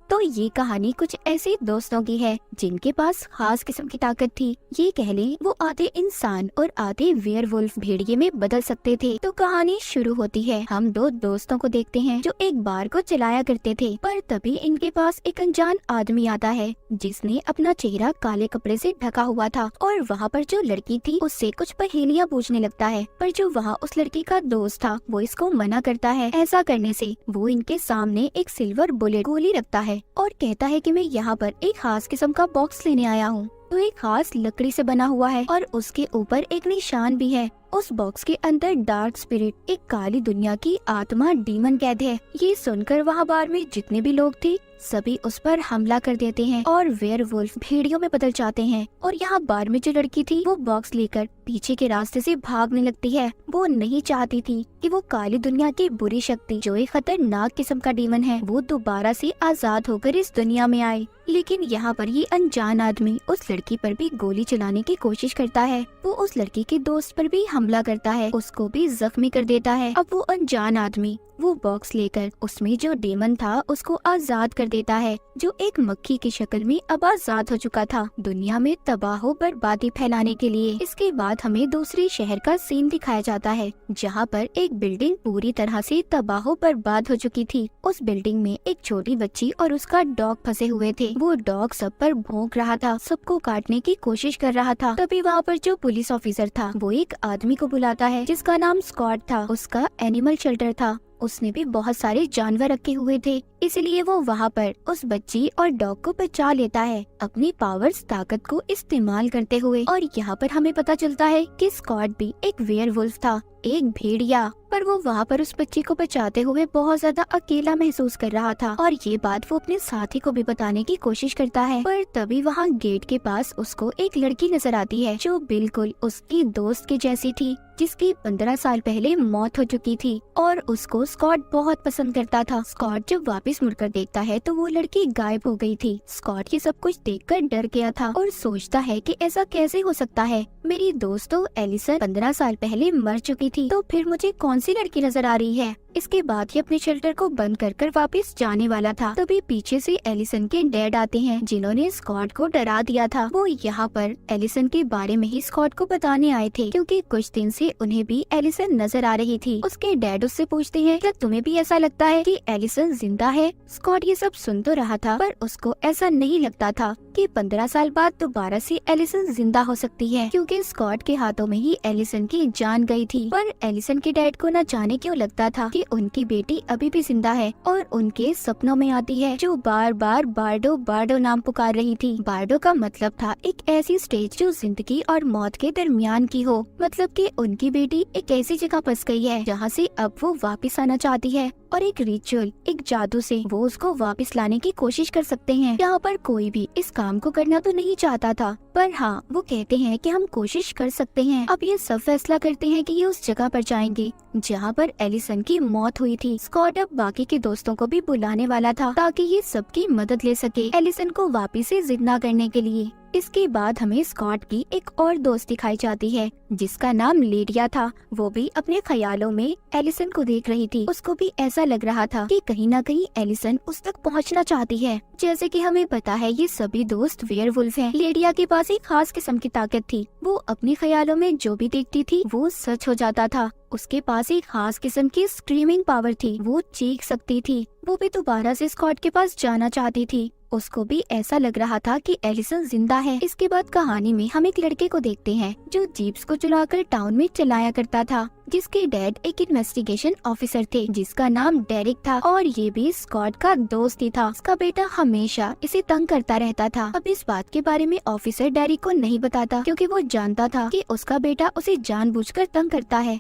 तो ये कहानी कुछ ऐसे दोस्तों की है जिनके पास खास किस्म की ताकत थी। ये कह लें वो आधे इंसान और आधे वेयरवुल्फ भेड़िए में बदल सकते थे। तो कहानी शुरू होती है। हम दो दोस्तों को देखते हैं जो एक बार को चलाया करते थे, पर तभी इनके पास एक अनजान आदमी आता है जिसने अपना चेहरा काले कपड़े से ढका हुआ था और वहाँ पर जो लड़की थी उससे कुछ पहेलियाँ पूछने लगता है। पर जो वहाँ उस लड़की का दोस्त था वो इसको मना करता है। ऐसा करने से वो इनके सामने एक सिल्वर बुलेट गोली रखता है और कहता है कि मैं यहाँ पर एक खास किस्म का बॉक्स लेने आया हूँ। तो एक खास लकड़ी से बना हुआ है और उसके ऊपर एक निशान भी है। उस बॉक्स के अंदर डार्क स्पिरिट, एक काली दुनिया की आत्मा डीमन कैद है। ये सुनकर वहाँ बार में जितने भी लोग थे सभी उस पर हमला कर देते हैं और वेयरवुल्फ भेड़ियों में बदल जाते हैं। और यहाँ बार में जो लड़की थी वो बॉक्स लेकर पीछे के रास्ते से भागने लगती है। वो नहीं चाहती थी कि वो काली दुनिया की बुरी शक्ति जो एक खतरनाक किस्म का डीमन है वो दोबारा से आजाद होकर इस दुनिया में आए। लेकिन यहाँ पर ये अनजान आदमी उस लड़की पर भी गोली चलाने की कोशिश करता है। वो उस लड़की के दोस्त पर भी हमला करता है, उसको भी जख्मी कर देता है। अब वो अनजान आदमी वो बॉक्स लेकर उसमें जो डेमन था उसको आजाद कर देता है, जो एक मक्खी की शक्ल में अब आजाद हो चुका था दुनिया में तबाह बर्बादी फैलाने के लिए। इसके बाद हमें दूसरे शहर का सीन दिखाया जाता है जहाँ पर एक बिल्डिंग पूरी तरह से तबाह बर्बाद हो चुकी थी। उस बिल्डिंग में एक छोटी बच्ची और उसका डॉग फंसे हुए थे। वो डॉग सब पर भौंक रहा था, सबको काटने की कोशिश कर रहा था। तभी वहाँ पर जो पुलिस ऑफिसर था वो एक आदमी को बुलाता है जिसका नाम स्कॉट था। उसका एनिमल शेल्टर था, उसने भी बहुत सारे जानवर रखे हुए थे, इसलिए वो वहाँ पर उस बच्ची और डॉग को बचा लेता है अपनी पावर्स ताकत को इस्तेमाल करते हुए। और यहाँ पर हमें पता चलता है कि स्कॉट भी एक वेयरवुल्फ था, एक भेड़िया, पर वो वहाँ पर उस बच्ची को बचाते हुए बहुत ज्यादा अकेला महसूस कर रहा था। और ये बात वो अपने साथी को भी बताने की कोशिश करता है। पर तभी वहाँ गेट के पास उसको एक लड़की नजर आती है जो बिल्कुल उसकी दोस्त के जैसी थी, जिसकी 15 साल पहले मौत हो चुकी थी। और उसको स्कॉट बहुत पसंद करता था। स्कॉट जब वापस मुड़कर देखता है तो वो लड़की गायब हो गई थी। स्कॉट ये सब कुछ देखकर डर गया था और सोचता है कि ऐसा कैसे हो सकता है, मेरी दोस्त तो एलिसन 15 साल पहले मर चुकी थी, तो फिर मुझे कौन सी लड़की नजर आ रही है। इसके बाद ये अपने शेल्टर को बंद कर वापस जाने वाला था। तभी पीछे से एलिसन के डैड आते हैं जिन्होंने स्कॉट को डरा दिया था। वो यहाँ पर एलिसन के बारे में ही स्कॉट को बताने आए थे क्योंकि कुछ दिन से उन्हें भी एलिसन नजर आ रही थी। उसके डैड उससे पूछते हैं क्या तुम्हें भी ऐसा लगता है कि एलिसन जिंदा है। स्कॉट ये सब सुन तो रहा था पर उसको ऐसा नहीं लगता था कि 15 साल बाद दोबारा से एलिसन जिंदा हो सकती है, क्योंकि स्कॉट के हाथों में ही एलिसन की जान गई थी। पर एलिसन के डैड को न जाने क्यों लगता था कि उनकी बेटी अभी भी जिंदा है और उनके सपनों में आती है, जो बार बार बार्डो बार्डो नाम पुकार रही थी। बार्डो का मतलब था एक ऐसी स्टेज जो जिंदगी और मौत के दरमियान की हो, मतलब कि उनकी बेटी एक ऐसी जगह फंस गई है जहाँ से अब वो वापस आना चाहती है और एक रिचुअल, एक जादू से वो उसको वापस लाने की कोशिश कर सकते हैं। यहाँ पर कोई भी इस काम को करना तो नहीं चाहता था, पर हाँ वो कहते हैं कि हम कोशिश कर सकते हैं। अब ये सब फैसला करते हैं कि ये उस जगह पर जाएंगे जहाँ पर एलिसन की मौत हुई थी। स्कॉट अब बाकी के दोस्तों को भी बुलाने वाला था ताकि ये सबकी मदद ले सके एलिसन को वापस से जिंदा करने के लिए। इसके बाद हमें स्कॉट की एक और दोस्त दिखाई जाती है जिसका नाम लेडिया था। वो भी अपने ख्यालों में एलिसन को देख रही थी। उसको भी ऐसा लग रहा था कि कहीं न कहीं एलिसन उस तक पहुंचना चाहती है। जैसे कि हमें पता है ये सभी दोस्त वेयरवुल्फ हैं। लेडिया के पास एक खास किस्म की ताकत थी, वो अपने ख्यालों में जो भी देखती थी वो सच हो जाता था। उसके पास एक खास किस्म की स्क्रीमिंग पावर थी, वो चीख सकती थी। वो भी दोबारा से स्कॉट के पास जाना चाहती थी। उसको भी ऐसा लग रहा था कि एलिसन जिंदा है। इसके बाद कहानी में हम एक लड़के को देखते हैं जो जीप्स को चलाकर टाउन में चलाया करता था, जिसके डैड एक इन्वेस्टिगेशन ऑफिसर थे जिसका नाम डेरिक था और ये भी स्कॉट का दोस्त ही था। उसका बेटा हमेशा इसे तंग करता रहता था। अब इस बात के बारे में ऑफिसर डेरिक को नहीं बताता क्योंकि वो जानता था कि उसका बेटा उसे जानबूझकर तंग करता है।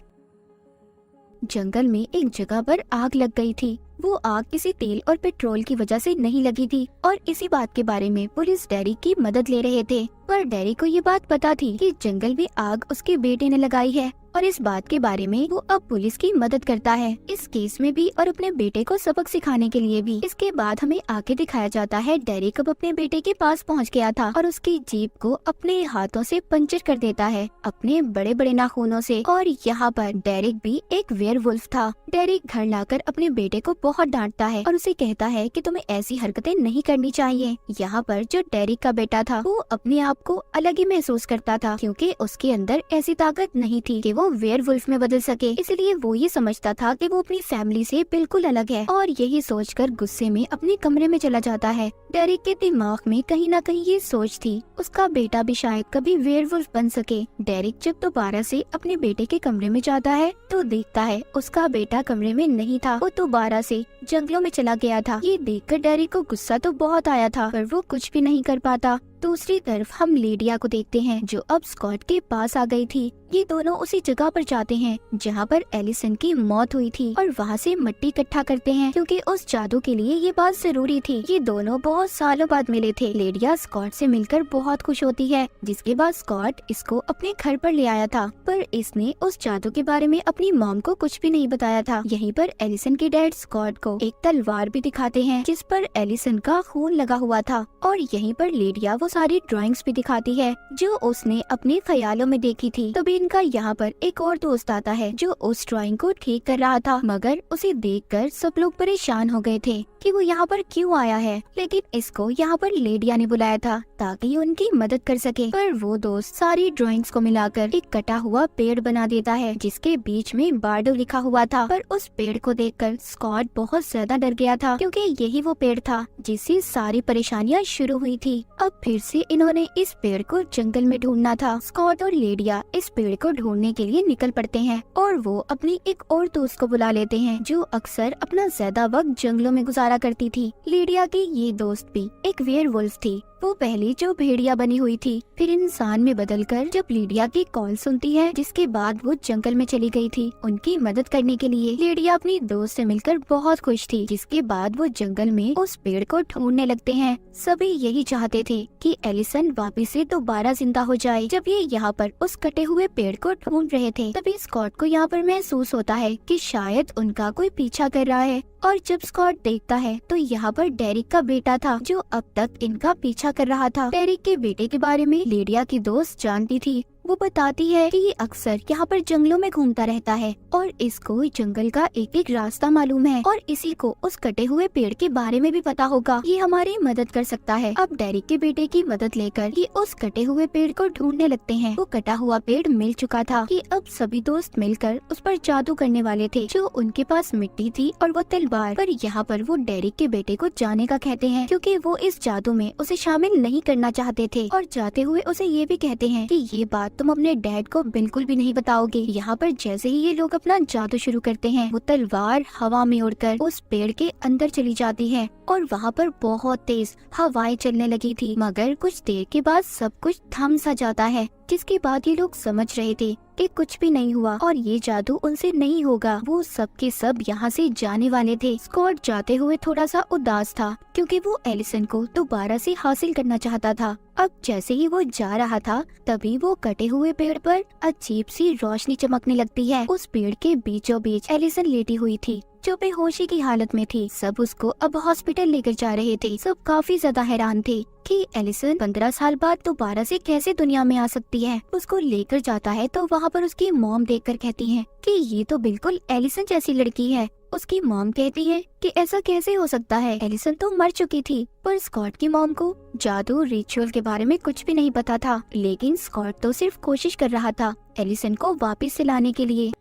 जंगल में एक जगह पर आग लग गई थी। वो आग किसी तेल और पेट्रोल की वजह से नहीं लगी थी और इसी बात के बारे में पुलिस डेरिक की मदद ले रहे थे। पर डेरिक को ये बात पता थी कि जंगल में आग उसके बेटे ने लगाई है और इस बात के बारे में वो अब पुलिस की मदद करता है, इस केस में भी और अपने बेटे को सबक सिखाने के लिए भी। इसके बाद हमें आगे दिखाया जाता है डेरिक अब अपने बेटे के पास पहुंच गया था और उसकी जीप को अपने हाथों से पंचर कर देता है अपने बड़े बड़े नाखूनों से। और यहाँ पर डेरिक भी एक वेयरवुल्फ था। डेरिक घर लाकर अपने बेटे को बहुत डांटता है और उसे कहता है कि तुम्हें ऐसी हरकतें नहीं करनी चाहिए। यहाँ पर जो डेरिक का बेटा था वो अपने आप को अलग ही महसूस करता था, क्योंकि उसके अंदर ऐसी ताकत नहीं थी कि वो वेयरवुल्फ में बदल सके। इसलिए वो ये समझता था कि वो अपनी फैमिली से बिल्कुल अलग है और यही सोचकर गुस्से में अपने कमरे में चला जाता है। डेरिक के दिमाग में कहीं न कहीं ये सोच थी उसका बेटा भी शायद कभी वेयरवुल्फ बन सके। डेरिक जब दोबारा से अपने बेटे के कमरे में जाता है तो देखता है उसका बेटा कमरे में नहीं था, वो दोबारा से जंगलों में चला गया था। ये देखकर डेरिक को गुस्सा तो बहुत आया था, पर वो कुछ भी नहीं कर पाता। दूसरी तरफ हम लिडिया को देखते हैं जो अब स्कॉट के पास आ गई थी। ये दोनों उसी जगह पर जाते हैं जहाँ पर एलिसन की मौत हुई थी और वहाँ से मिट्टी इकट्ठा करते हैं, क्योंकि उस जादू के लिए ये बात जरूरी थी। ये दोनों बहुत सालों बाद मिले थे। लिडिया स्कॉट से मिलकर बहुत खुश होती है, जिसके बाद स्कॉट इसको अपने घर पर ले आया था, पर इसने उस जादू के बारे में अपनी मॉम को कुछ भी नहीं बताया था। यहीं पर एलिसन के डैड स्कॉट को एक तलवार भी दिखाते हैं जिस पर एलिसन का खून लगा हुआ था, और यहीं पर लिडिया वो सारी ड्राइंग्स भी दिखाती है जो उसने अपने ख्यालों में देखी थी। तभी इनका यहाँ पर एक और दोस्त आता है जो उस ड्राइंग को ठीक कर रहा था, मगर उसे देखकर सब लोग परेशान हो गए थे कि वो यहाँ पर क्यों आया है। लेकिन इसको यहाँ पर लिडिया ने बुलाया था ताकि उनकी मदद कर सके। पर वो दोस्त सारी ड्राइंग्स को मिलाकर एक कटा हुआ पेड़ बना देता है जिसके बीच में बार्डो लिखा हुआ था। पर उस पेड़ को देखकर स्कॉट बहुत ज्यादा डर गया था, क्योंकि यही वो पेड़ था जिससे सारी परेशानियाँ शुरू हुई थी। अब फिर से इन्होंने इस पेड़ को जंगल में ढूंढना था। स्कॉट और लिडिया इस पेड़ को ढूंढने के लिए निकल पड़ते हैं और वो अपनी एक और दोस्त को बुला लेते हैं जो अक्सर अपना ज्यादा वक्त जंगलों में गुजारा करती थी। लिडिया की ये दोस्त भी एक वेयरवुल्फ थी। वो पहले जो भेड़िया बनी हुई थी फिर इंसान में बदलकर जब लिडिया की कॉल सुनती है, जिसके बाद वो जंगल में चली गई थी उनकी मदद करने के लिए। लिडिया अपनी दोस्त से मिलकर बहुत खुश थी, जिसके बाद वो जंगल में उस पेड़ को ढूंढने लगते हैं। सभी यही चाहते थे कि एलिसन वापिस से दोबारा जिंदा हो जाए। जब ये यहाँ पर उस कटे हुए पेड़ को ढूंढ रहे थे तभी स्कॉट को यहाँ पर महसूस होता है कि शायद उनका कोई पीछा कर रहा है, और जब स्कॉट देखता है तो यहाँ पर डेरिक का बेटा था जो अब तक इनका पीछा कर रहा था। डेरिक के बेटे के बारे में लिडिया की दोस्त जानती थी। वो बताती है कि ये अक्सर यहाँ पर जंगलों में घूमता रहता है और इसको जंगल का एक एक रास्ता मालूम है और इसी को उस कटे हुए पेड़ के बारे में भी पता होगा। ये हमारी मदद कर सकता है। अब डेरिक के बेटे की मदद लेकर ये उस कटे हुए पेड़ को ढूंढने लगते हैं। वो कटा हुआ पेड़ मिल चुका था कि अब सभी दोस्त मिलकर उस पर जादू करने वाले थे। जो उनके पास मिट्टी थी और वो तलवार, पर यहाँ पर वो डेरिक के बेटे को जाने का कहते हैं क्योंकि वो इस जादू में उसे शामिल नहीं करना चाहते थे, और जाते हुए उसे ये भी कहते हैं कि ये बात तुम अपने डैड को बिल्कुल भी नहीं बताओगे। यहाँ पर जैसे ही ये लोग अपना जादू शुरू करते हैं वो तलवार हवा में उड़कर उस पेड़ के अंदर चली जाती है और वहाँ पर बहुत तेज हवाएं चलने लगी थी, मगर कुछ देर के बाद सब कुछ थम सा जाता है, जिसके बाद ये लोग समझ रहे थे कि कुछ भी नहीं हुआ और ये जादू उनसे नहीं होगा। वो सब के सब यहाँ से जाने वाले थे। स्कॉट जाते हुए थोड़ा सा उदास था क्योंकि वो एलिसन को दोबारा से हासिल करना चाहता था। अब जैसे ही वो जा रहा था तभी वो कटे हुए पेड़ पर अजीब सी रोशनी चमकने लगती है। उस पेड़ के बीचों बीच एलिसन लेटी हुई थी जो बेहोशी की हालत में थी। सब उसको अब हॉस्पिटल लेकर जा रहे थे। सब काफी ज्यादा हैरान थे कि एलिसन 15 साल बाद दोबारा से कैसे दुनिया में आ सकती है। उसको लेकर जाता है तो वहाँ पर उसकी मॉम देखकर कहती है कि ये तो बिल्कुल एलिसन जैसी लड़की है। उसकी मॉम कहती है कि ऐसा कैसे हो सकता है, एलिसन तो मर चुकी थी। पर स्कॉट की मॉम को जादू रिचुअल के बारे में कुछ भी नहीं पता था, लेकिन स्कॉट तो सिर्फ कोशिश कर रहा था एलिसन को वापस से लाने के लिए।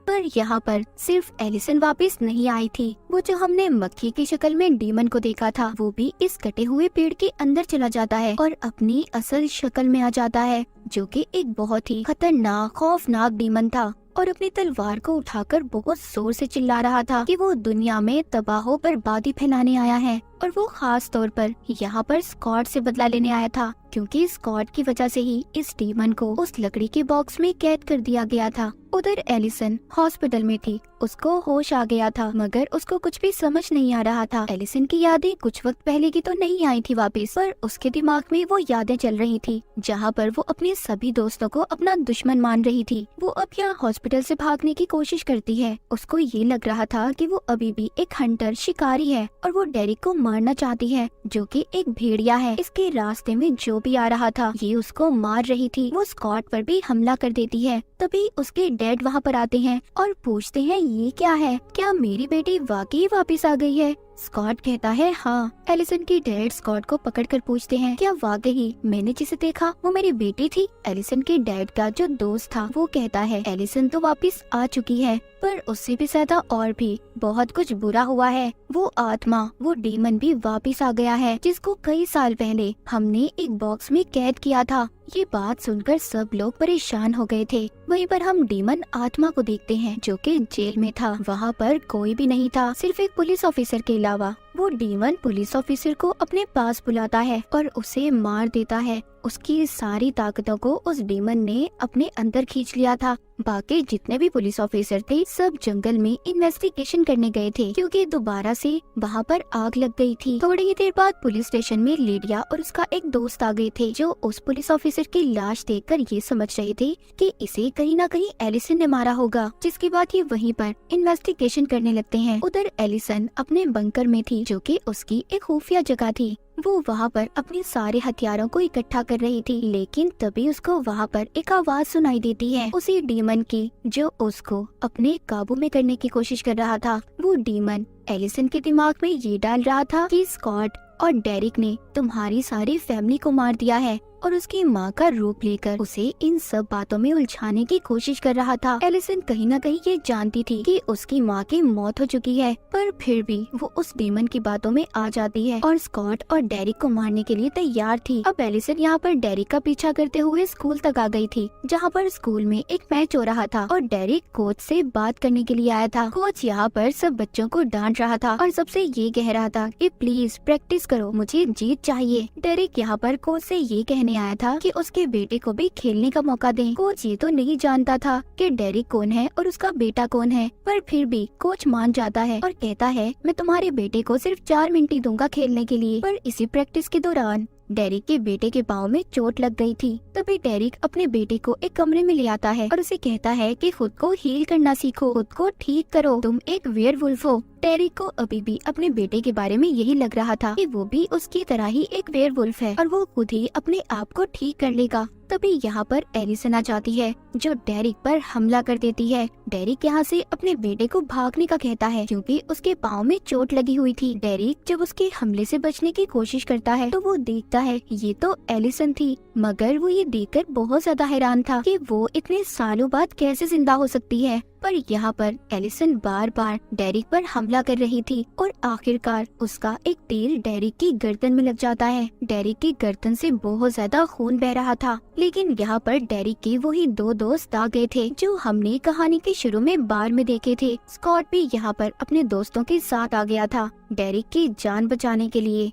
पर यहाँ पर सिर्फ एलिसन वापस नहीं आई थी। वो जो हमने मक्खी की शक्ल में डीमन को देखा था वो भी इस कटे हुए पेड़ के अंदर चला जाता है और अपनी असल शक्ल में आ जाता है, जो कि एक बहुत ही खतरनाक खौफनाक डीमन था और अपनी तलवार को उठाकर बहुत जोर से चिल्ला रहा था कि वो दुनिया में तबाह बर्बादी फैलाने आया है और वो खास तौर पर यहाँ पर स्कॉट से बदला लेने आया था, क्योंकि स्कॉट की वजह से ही इस डीमन को उस लकड़ी के बॉक्स में कैद कर दिया गया था। उधर एलिसन हॉस्पिटल में थी, उसको होश आ गया था मगर उसको कुछ भी समझ नहीं आ रहा था। एलिसन की यादें कुछ वक्त पहले की तो नहीं आई थी वापस, पर उसके दिमाग में वो यादें चल रही थी जहाँ पर वो अपने सभी दोस्तों को अपना दुश्मन मान रही थी। वो अब यहाँ हॉस्पिटल से भागने की कोशिश करती है। उसको ये लग रहा था कि वो अभी भी एक हंटर शिकारी है और वो डेरिक को मारना चाहती है, जो कि एक भेड़िया है। इसके रास्ते में जो भी आ रहा था ये उसको मार रही थी। वो स्कॉट पर भी हमला कर देती है। तभी उसके डैड वहाँ पर आते हैं और पूछते हैं ये क्या है, क्या मेरी बेटी वाकई वापस आ गई है? स्कॉट कहता है हाँ। एलिसन की डैड स्कॉट को पकड़कर पूछते हैं क्या वाकई मैंने जिसे देखा वो मेरी बेटी थी? एलिसन के डैड का जो दोस्त था वो कहता है एलिसन तो वापस आ चुकी है, पर उससे भी ज्यादा और भी बहुत कुछ बुरा हुआ है। वो आत्मा, वो डीमन भी वापस आ गया है जिसको कई साल पहले हमने एक बॉक्स में कैद किया था। ये बात सुनकर सब लोग परेशान हो गए थे। वहीं पर हम डीमन आत्मा को देखते हैं जो कि जेल में था। वहाँ पर कोई भी नहीं था, सिर्फ एक पुलिस ऑफिसर के अलावा। वो डीमन पुलिस ऑफिसर को अपने पास बुलाता है और उसे मार देता है। उसकी सारी ताकतों को उस डीमन ने अपने अंदर खींच लिया था। बाकी जितने भी पुलिस ऑफिसर थे सब जंगल में इन्वेस्टिगेशन करने गए थे, क्योंकि दोबारा से वहाँ पर आग लग गई थी। थोड़ी ही देर बाद पुलिस स्टेशन में लिडिया और उसका एक दोस्त आ गए थे, जो उस पुलिस ऑफिसर की लाश देखकर ये समझ रहे थे कि इसे कहीं न कहीं एलिसन ने मारा होगा। जिसके बाद ये वहीं पर इन्वेस्टिगेशन करने लगते हैं। उधर एलिसन अपने बंकर में थी, जो कि उसकी एक खुफिया जगह थी। वो वहाँ पर अपने सारे हथियारों को इकट्ठा कर रही थी, लेकिन तभी उसको वहाँ पर एक आवाज सुनाई देती है, उसी डीमन की जो उसको अपने काबू में करने की कोशिश कर रहा था। वो डीमन एलिसन के दिमाग में ये डाल रहा था कि स्कॉट और डेरिक ने तुम्हारी सारी फैमिली को मार दिया है और उसकी माँ का रूप लेकर उसे इन सब बातों में उलझाने की कोशिश कर रहा था। एलिसन कहीं न कहीं ये जानती थी कि उसकी माँ की मौत हो चुकी है, पर फिर भी वो उस डीमन की बातों में आ जाती है और स्कॉट और डेरिक को मारने के लिए तैयार थी। अब एलिसन यहाँ पर डेरिक का पीछा करते हुए स्कूल तक आ गई थी, जहाँ पर स्कूल में एक मैच हो रहा था और डेरिक कोच से बात करने के लिए आया था। कोच यहाँ पर सब बच्चों को डांट रहा था और सबसे ये कह रहा था कि प्लीज प्रैक्टिस करो, मुझे जीत चाहिए। डेरिक यहाँ पर कोच से ये कहने आया था कि उसके बेटे को भी खेलने का मौका दें। कोच ये तो नहीं जानता था कि डेरिक कौन है और उसका बेटा कौन है, पर फिर भी कोच मान जाता है और कहता है मैं तुम्हारे बेटे को सिर्फ 4 मिनट ही दूंगा खेलने के लिए। पर इसी प्रैक्टिस के दौरान डेरिक के बेटे के पाँव में चोट लग गई थी। तभी डेरिक अपने बेटे को एक कमरे में ले आता है और उसे कहता है कि खुद को हील करना सीखो, खुद को ठीक करो, तुम एक वेयरवुल्फ हो। डेरिक को अभी भी अपने बेटे के बारे में यही लग रहा था कि वो भी उसकी तरह ही एक वेयरवुल्फ है और वो खुद ही अपने आप को ठीक कर लेगा। तभी यहाँ पर एलिसन आ जाती है, जो डेरिक पर हमला कर देती है। डेरिक यहाँ से अपने बेटे को भागने का कहता है, क्योंकि उसके पाँव में चोट लगी हुई थी। डेरिक जब उसके हमले से बचने की कोशिश करता है तो वो देखता है ये तो एलिसन थी, मगर वो ये देखकर बहुत ज्यादा हैरान था कि वो इतने सालों बाद कैसे जिंदा हो सकती है। पर यहाँ पर एलिसन बार बार डेरिक पर हमला कर रही थी और आखिरकार उसका एक तीर डेरिक की गर्दन में लग जाता है। डेरिक की गर्दन से बहुत ज्यादा खून बह रहा था, लेकिन यहाँ पर डेरिक के वही 2 दोस्त आ गए थे जो हमने कहानी के शुरू में बार में देखे थे। स्कॉट भी यहाँ पर अपने दोस्तों के साथ आ गया था डेरिक की जान बचाने के लिए।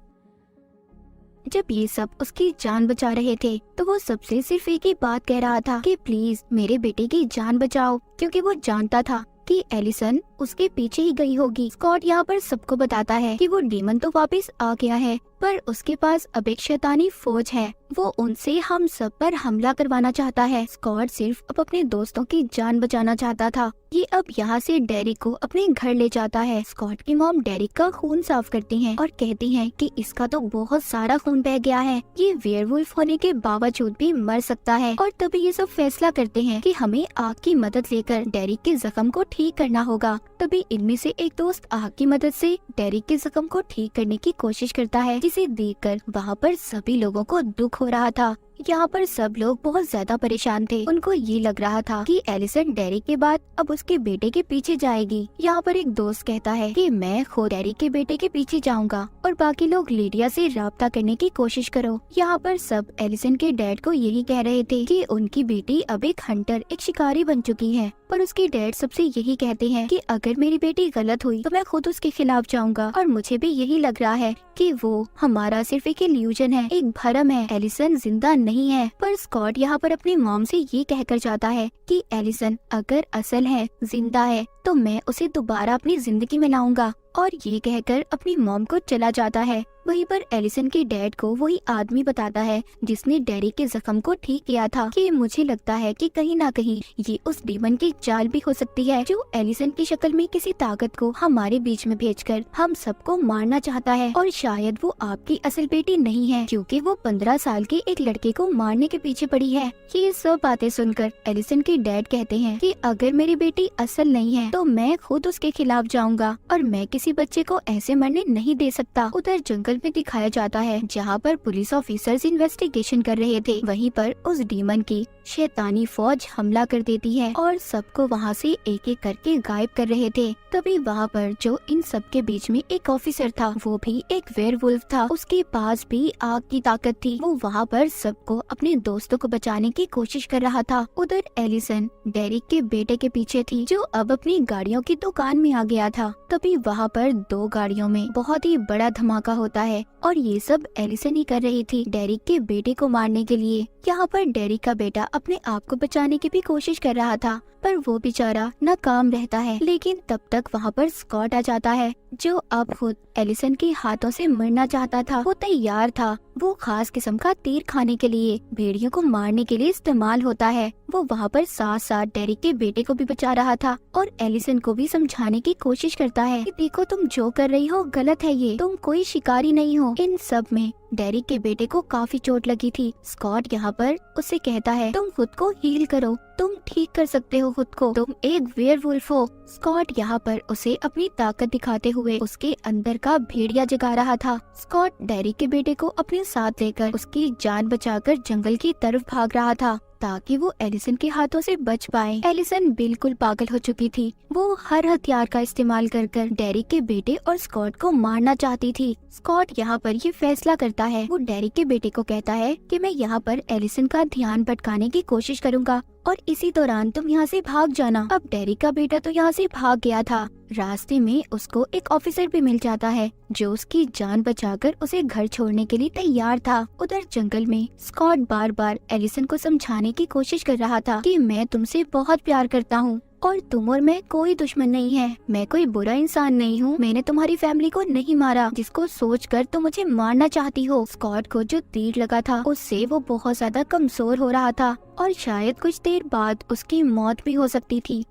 जब ये सब उसकी जान बचा रहे थे तो वो सबसे सिर्फ एक ही बात कह रहा था कि प्लीज मेरे बेटे की जान बचाओ, क्योंकि वो जानता था कि एलिसन उसके पीछे ही गई होगी। स्कॉट यहाँ पर सबको बताता है कि वो डीमन तो वापस आ गया है, पर उसके पास अब एक शैतानी फौज है, वो उनसे हम सब पर हमला करवाना चाहता है। स्कॉट सिर्फ अब अपने दोस्तों की जान बचाना चाहता था। ये अब यहाँ से डेरिक को अपने घर ले जाता है। स्कॉट की मॉम डेरिक का खून साफ करती हैं और कहती हैं कि इसका तो बहुत सारा खून बह गया है, ये वेयरवुल्फ होने के बावजूद भी मर सकता है। और तभी ये सब फैसला करते हैं कि हमें आग की मदद लेकर डेरिक के जख्म को ठीक करना होगा। तभी इनमें से एक दोस्त आग की मदद से डेरिक के जख्म को ठीक करने की कोशिश करता है, जिसे देखकर वहाँ पर सभी लोगों को दुख हो रहा था। यहाँ पर सब लोग बहुत ज्यादा परेशान थे। उनको ये लग रहा था कि एलिसन डेरिक के बाद अब उसके बेटे के पीछे जाएगी। यहाँ पर एक दोस्त कहता है कि मैं खुद डेरिक के बेटे के पीछे जाऊंगा और बाकी लोग लीडिया से राब्ता करने की कोशिश करो। यहाँ पर सब एलिसन के डैड को यही कह रहे थे कि उनकी बेटी अब एक हंटर, एक शिकारी बन चुकी है। पर उसके डैड सबसे यही कहते हैं कि अगर मेरी बेटी गलत हुई तो मैं खुद उसके खिलाफ जाऊंगा। और मुझे भी यही लग रहा है कि वो हमारा सिर्फ एक इल्यूजन है, एक भ्रम है, एलिसन जिंदा नहीं है। पर स्कॉट यहाँ पर अपनी मॉम से ये कहकर जाता है कि एलिसन अगर असल है, जिंदा है, तो मैं उसे दोबारा अपनी जिंदगी में लाऊंगा। और ये कहकर अपनी मॉम को चला जाता है। वहीं पर एलिसन के डैड को वही आदमी बताता है जिसने डेरिक के जख्म को ठीक किया था कि मुझे लगता है कि कहीं ना कहीं ये उस डीमन की चाल भी हो सकती है जो एलिसन की शक्ल में किसी ताकत को हमारे बीच में भेजकर हम सबको मारना चाहता है। और शायद वो आपकी असल बेटी नहीं है क्योंकि वो 15 साल के एक लड़के को मारने के पीछे पड़ी है। ये सब बातें सुनकर एलिसन के डैड कहते हैं कि अगर मेरी बेटी असल नहीं है तो मैं खुद उसके खिलाफ जाऊंगा और मैं किसी बच्चे को ऐसे मरने नहीं दे सकता। उधर जंगल में दिखाया जाता है जहाँ पर पुलिस ऑफिसर्स इन्वेस्टिगेशन कर रहे थे। वहीं पर उस डीमन की शैतानी फौज हमला कर देती है और सबको वहाँ से एक एक करके गायब कर रहे थे। तभी वहाँ पर जो इन सब के बीच में एक ऑफिसर था, वो भी एक वेयरवुल्फ था, उसके पास भी आग की ताकत थी। वो वहाँ पर सबको अपने दोस्तों को बचाने की कोशिश कर रहा था। उधर एलिसन डेरिक के बेटे के पीछे थी जो अब अपनी गाड़ियों की दुकान में आ गया था। तभी वहाँ पर 2 गाड़ियों में बहुत ही बड़ा धमाका होता है और ये सब एलिसन ही कर रही थी डेरिक के बेटे को मारने के लिए। यहाँ पर डेरिक का बेटा अपने आप को बचाने की भी कोशिश कर रहा था पर वो बेचारा नाकाम रहता है। लेकिन तब तक वहाँ पर स्कॉट आ जाता है जो अब खुद एलिसन के हाथों से मरना चाहता था। वो तैयार था, वो खास किस्म का तीर खाने के लिए, भेड़ियों को मारने के लिए इस्तेमाल होता है। वो वहाँ पर साथ साथ डेरिक के बेटे को भी बचा रहा था और एलिसन को भी समझाने की कोशिश करता है कि देखो तुम जो कर रही हो गलत है, ये तुम कोई शिकारी नहीं हो। इन सब में डेरिक के बेटे को काफी चोट लगी थी। स्कॉट यहाँ पर उसे कहता है तुम खुद को हील करो, तुम ठीक कर सकते हो खुद को, तुम एक वेयरवुल्फ हो। स्कॉट यहाँ पर उसे अपनी ताकत दिखाते हुए उसके अंदर का भेड़िया जगा रहा था। स्कॉट डेरिक के बेटे को अपने साथ लेकर उसकी जान बचाकर जंगल की तरफ भाग रहा था ताकि वो एलिसन के हाथों से बच पाए। एलिसन बिल्कुल पागल हो चुकी थी। वो हर हथियार का इस्तेमाल कर डेरिक के बेटे और स्कॉट को मारना चाहती थी। स्कॉट यहाँ पर ये फैसला करता है, वो डेरिक के बेटे को कहता है कि मैं यहाँ पर एलिसन का ध्यान भटकाने की कोशिश करूँगा और इसी दौरान तुम यहाँ से भाग जाना। अब डेरिक का बेटा तो यहाँ से भाग गया था। रास्ते में उसको एक ऑफिसर भी मिल जाता है जो उसकी जान बचाकर उसे घर छोड़ने के लिए तैयार था। उधर जंगल में स्कॉट बार बार एलिसन को समझाने की कोशिश कर रहा था कि मैं तुमसे बहुत प्यार करता हूँ और तुम और मैं कोई दुश्मन नहीं है, मैं कोई बुरा इंसान नहीं हूँ, मैंने तुम्हारी फैमिली को नहीं मारा जिसको सोचकर तुम मुझे मारना चाहती हो। स्कॉट को जो तीर लगा था उससे वो बहुत ज्यादा कमजोर हो रहा था और शायद कुछ देर बाद उसकी मौत भी हो सकती थी।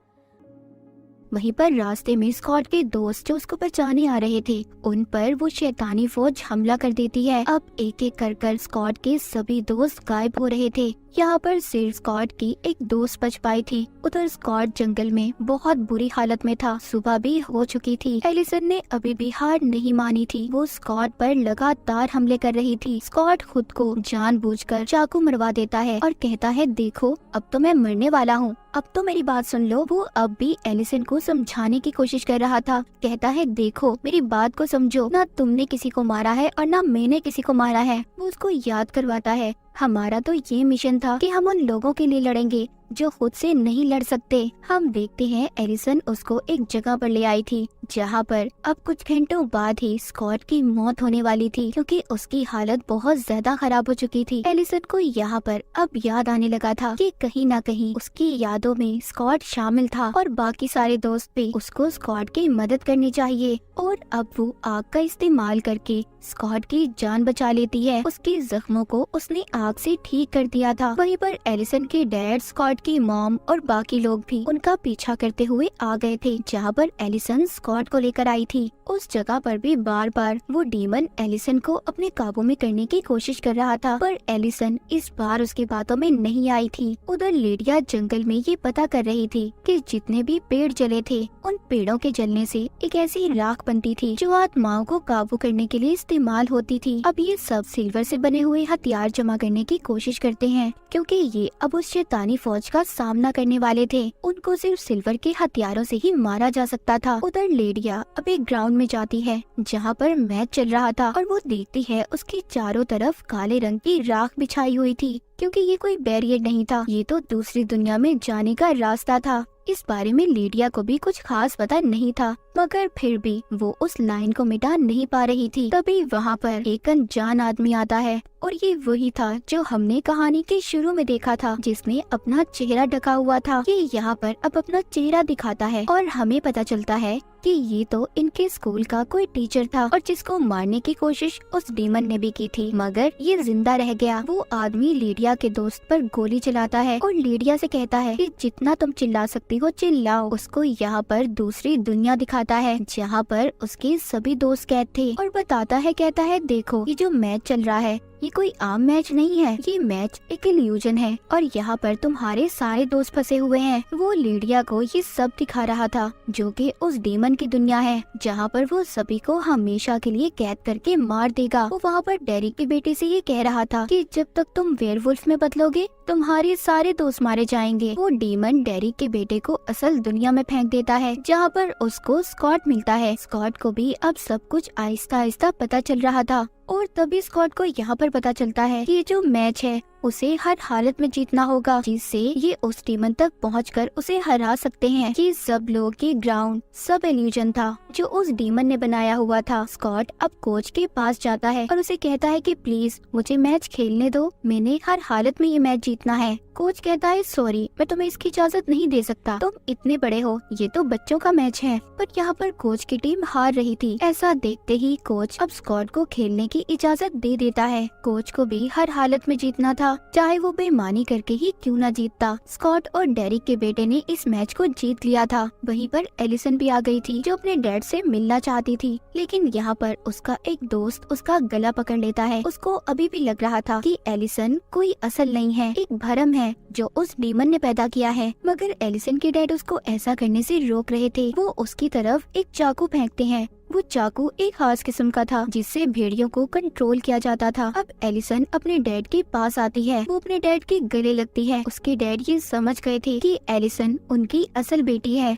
वहीं पर रास्ते में स्कॉट के दोस्त जो उसको बचाने आ रहे थे उन पर वो शैतानी फौज हमला कर देती है। अब एक एक कर स्कॉट के सभी दोस्त गायब हो रहे थे। यहाँ पर सिर्फ स्कॉट की एक दोस्त बच पाई थी। उधर स्कॉट जंगल में बहुत बुरी हालत में था, सुबह भी हो चुकी थी। एलिसन ने अभी भी हार नहीं मानी थी, वो स्कॉट पर लगातार हमले कर रही थी। स्कॉट खुद को जानबूझकर चाकू मरवा देता है और कहता है देखो अब तो मैं मरने वाला हूँ, अब तो मेरी बात सुन लो। वो अब भी एलिसन को समझाने की कोशिश कर रहा था, कहता है देखो मेरी बात को समझो, ना तुमने किसी को मारा है और ना मैंने किसी को मारा है। वो उसको याद करवाता है हमारा तो ये मिशन था कि हम उन लोगों के लिए लड़ेंगे जो खुद से नहीं लड़ सकते। हम देखते हैं एलिसन उसको एक जगह पर ले आई थी जहाँ पर अब कुछ घंटों बाद ही स्कॉट की मौत होने वाली थी क्योंकि उसकी हालत बहुत ज्यादा खराब हो चुकी थी। एलिसन को यहाँ पर अब याद आने लगा था कि कहीं ना कहीं उसकी यादों में स्कॉट शामिल था और बाकी सारे दोस्त भी उसको स्कॉट की मदद करनी चाहिए। और अब वो आग का इस्तेमाल करके स्कॉट की जान बचा लेती है। उसके जख्मों को उसने आग से ठीक कर दिया था। वहीं पर एलिसन के डैड स्कॉट स्कॉट की मॉम और बाकी लोग भी उनका पीछा करते हुए आ गए थे जहाँ पर एलिसन स्कॉट को लेकर आई थी। उस जगह पर भी बार बार वो डीमन एलिसन को अपने काबू में करने की कोशिश कर रहा था, पर एलिसन इस बार उसकी बातों में नहीं आई थी। उधर लिडिया जंगल में ये पता कर रही थी कि जितने भी पेड़ जले थे उन पेड़ों के जलने से एक ऐसी राख बनती थी जो आत्माओं को काबू करने के लिए इस्तेमाल होती थी। अब ये सब सिल्वर से बने हुए हथियार जमा करने की कोशिश करते हैं क्योंकि ये अब उस शैतानी फौज का सामना करने वाले थे। उनको सिर्फ सिल्वर के हथियारों से ही मारा जा सकता था। उधर लिडिया अब एक ग्राउंड में जाती है जहाँ पर मैच चल रहा था और वो देखती है उसके चारों तरफ काले रंग की राख बिछाई हुई थी क्योंकि ये कोई बैरियर नहीं था, ये तो दूसरी दुनिया में जाने का रास्ता था। इस बारे में लिडिया को भी कुछ खास पता नहीं था, मगर फिर भी वो उस लाइन को मिटा नहीं पा रही थी। तभी वहाँ पर एक अनजान आदमी आता है और ये वही था जो हमने कहानी के शुरू में देखा था, जिसने अपना चेहरा ढका हुआ था। ये यहाँ पर अब अपना चेहरा दिखाता है और हमें पता चलता है कि ये तो इनके स्कूल का कोई टीचर था और जिसको मारने की कोशिश उस डीमन ने भी की थी, मगर ये जिंदा रह गया। वो आदमी लिडिया के दोस्त पर गोली चलाता है और लिडिया से कहता है कि जितना तुम चिल्ला सकती हो चिल्लाओ। उसको यहाँ पर दूसरी दुनिया दिखाता है जहाँ पर उसके सभी दोस्त कैद थे और बताता है, कहता है देखो ये जो मैच चल रहा है ये कोई आम मैच नहीं है, ये मैच एक इल्यूजन है और यहाँ पर तुम्हारे सारे दोस्त फंसे हुए हैं। वो लिडिया को ये सब दिखा रहा था जो कि उस डीमन की दुनिया है जहाँ पर वो सभी को हमेशा के लिए कैद करके मार देगा। वो वहाँ पर डेरिक के बेटे से ये कह रहा था कि जब तक तुम वेयरवुल्फ में बदलोगे तुम्हारे सारे दोस्त मारे जाएंगे। वो डीमन डेरिक के बेटे को असल दुनिया में फेंक देता है जहाँ पर उसको स्कॉट मिलता है। स्कॉट को भी अब सब कुछ आहिस्ता आहिस्ता पता चल रहा था और तभी स्कॉट को यहाँ पर पता चलता है कि ये जो मैच है उसे हर हालत में जीतना होगा, जिससे ये उस डीमन तक पहुंचकर उसे हरा सकते हैं। ये सब लोग के ग्राउंड सब इल्यूजन था जो उस डीमन ने बनाया हुआ था। स्कॉट अब कोच के पास जाता है और उसे कहता है कि प्लीज मुझे मैच खेलने दो, मैंने हर हालत में ये मैच जीतना है। कोच कहता है सॉरी मैं तुम्हें इसकी इजाजत नहीं दे सकता, तुम इतने बड़े हो, ये तो बच्चों का मैच है। पर यहाँ पर कोच की टीम हार रही थी। ऐसा देखते ही कोच अब स्कॉट को खेलने की इजाजत दे देता है। कोच को भी हर हालत में जीतना था, चाहे वो बेईमानी करके ही क्यों न जीतता। स्कॉट और डेरिक के बेटे ने इस मैच को जीत लिया था। वहीं पर एलिसन भी आ गई थी जो अपने डैड से मिलना चाहती थी, लेकिन यहाँ पर उसका एक दोस्त उसका गला पकड़ लेता है। उसको अभी भी लग रहा था कि एलिसन कोई असल नहीं है, एक भरम है जो उस डीमन ने पैदा किया है, मगर एलिसन के डैड उसको ऐसा करने से रोक रहे थे। वो उसकी तरफ एक चाकू फेंकते हैं। वो चाकू एक खास किस्म का था जिससे भेड़ियों को कंट्रोल किया जाता था। अब एलिसन अपने डैड के पास आती है, वो अपने डैड के गले लगती है। उसके डैड ये समझ गए थे कि एलिसन उनकी असल बेटी है।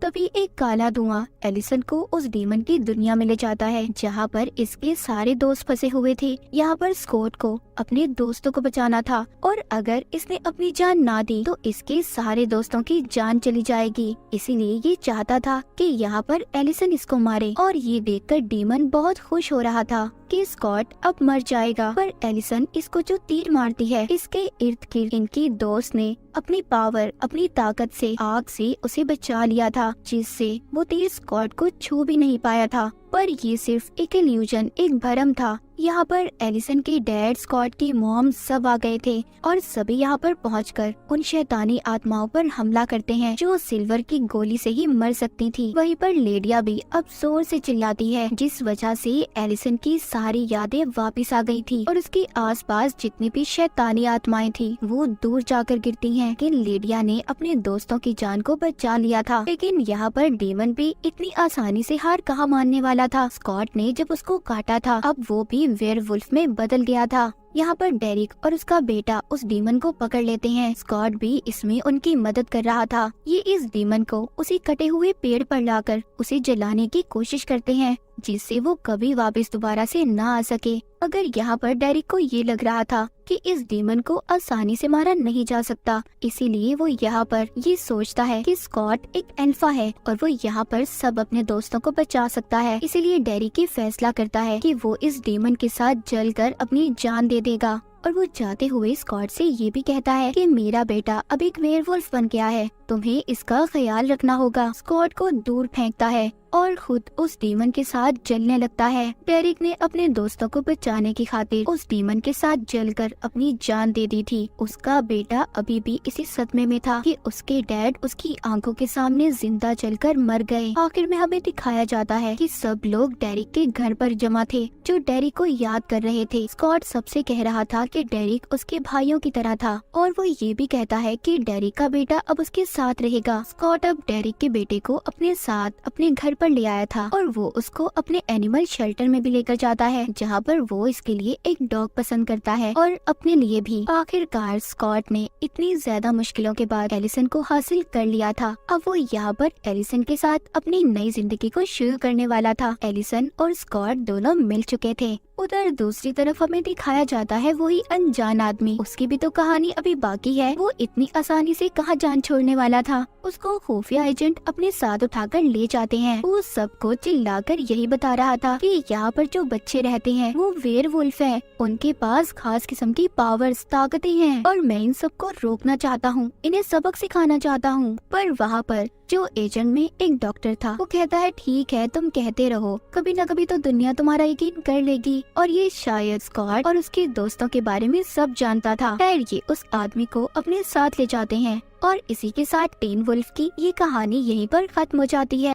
तभी एक काला धुआं एलिसन को उस डीमन की दुनिया में ले जाता है जहाँ पर इसके सारे दोस्त फंसे हुए थे। यहाँ पर स्कॉट को अपने दोस्तों को बचाना था और अगर इसने अपनी जान ना दी तो इसके सारे दोस्तों की जान चली जाएगी। इसीलिए ये चाहता था कि यहाँ पर एलिसन इसको मारे और ये देखकर डीमन बहुत खुश हो रहा था कि स्कॉट अब मर जाएगा। पर एलिसन इसको जो तीर मारती है इसके इर्द गिर्द इनकी दोस्त ने अपनी पावर अपनी ताकत से आग से उसे बचा लिया था, जिससे वो तीर स्कॉट को छू भी नहीं पाया था। पर ये सिर्फ एक इल्यूजन, एक भ्रम था। यहाँ पर एलिसन के डैड, स्कॉट की मॉम सब आ गए थे और सभी यहाँ पर पहुंचकर उन शैतानी आत्माओं पर हमला करते हैं जो सिल्वर की गोली से ही मर सकती थी। वहीं पर लिडिया भी अब जोर से चिल्लाती है जिस वजह से एलिसन की सारी यादें वापस आ गई थी और उसके आसपास जितनी भी शैतानी आत्माएं थी वो दूर जाकर गिरती हैं कि लिडिया ने अपने दोस्तों की जान को बचा लिया था। लेकिन यहाँ पर डीमन भी इतनी आसानी से हार कहाँ मानने वाला था। स्कॉट ने जब उसको काटा था अब वो भी वेयरवुल्फ में बदल गया था। यहाँ पर डेरिक और उसका बेटा उस डीमन को पकड़ लेते हैं। स्कॉट भी इसमें उनकी मदद कर रहा था। ये इस डीमन को उसी कटे हुए पेड़ पर लाकर उसे जलाने की कोशिश करते हैं जिससे वो कभी वापस दोबारा से ना आ सके। अगर यहाँ पर डेरिक को ये लग रहा था कि इस डीमन को आसानी से मारा नहीं जा सकता, इसीलिए वो यहाँ पर ये सोचता है कि स्कॉट एक अल्फा है और वो यहाँ पर सब अपने दोस्तों को बचा सकता है। इसीलिए डेरिक ये फैसला करता है कि वो इस डीमन के साथ जलकर अपनी जान दे देगा और वो जाते हुए स्कॉट से ये भी कहता है कि मेरा बेटा अब एक वेयरवुल्फ बन गया है, तुम्हें इसका ख्याल रखना होगा। स्कॉट को दूर फेंकता है और खुद उस डीमन के साथ जलने लगता है। डेरिक ने अपने दोस्तों को बचाने की खातिर उस डीमन के साथ जलकर अपनी जान दे दी थी। उसका बेटा अभी भी इसी सदमे में था कि उसके डैड उसकी आंखों के सामने जिंदा जलकर मर गए। आखिर में हमें दिखाया जाता है कि सब लोग डेरिक के घर पर जमा थे, जो डेरिक को याद कर रहे थे। स्कॉट सबसे कह रहा था कि डेरिक उसके भाइयों की तरह था और वो ये भी कहता है कि डेरिक का बेटा अब उसके साथ रहेगा। स्कॉट अब डेरिक के बेटे को अपने साथ अपने घर पर ले आया था और वो उसको अपने एनिमल शेल्टर में भी लेकर जाता है, जहाँ पर वो इसके लिए एक डॉग पसंद करता है और अपने लिए भी। आखिरकार स्कॉट ने इतनी ज्यादा मुश्किलों के बाद एलिसन को हासिल कर लिया था। अब वो यहाँ पर एलिसन के साथ अपनी नई जिंदगी को शुरू करने वाला था। एलिसन और स्कॉट दोनों मिल चुके थे। उधर दूसरी तरफ हमें दिखाया जाता है वही अनजान आदमी। उसकी भी तो कहानी अभी बाकी है। वो इतनी आसानी से कहाँ जान छोड़ने वाला था। उसको खुफिया एजेंट अपने साथ उठाकर ले जाते हैं। वो सबको चिल्लाकर यही बता रहा था कि यहाँ पर जो बच्चे रहते हैं वो वेयरवुल्फ हैं। उनके पास खास किस्म की पावर्स, ताकतें हैं और मैं इन सबको रोकना चाहता हूँ, इन्हें सबक सिखाना चाहता हूँ। पर वहाँ पर जो एजेंट में एक डॉक्टर था, वो कहता है ठीक है, तुम कहते रहो, कभी न कभी तो दुनिया तुम्हारा यकीन कर लेगी। और ये शायद स्कॉट और उसके दोस्तों के बारे में सब जानता था। खैर ये उस आदमी को अपने साथ ले जाते हैं और इसी के साथ टीन वुल्फ की ये कहानी यहीं पर खत्म हो जाती है।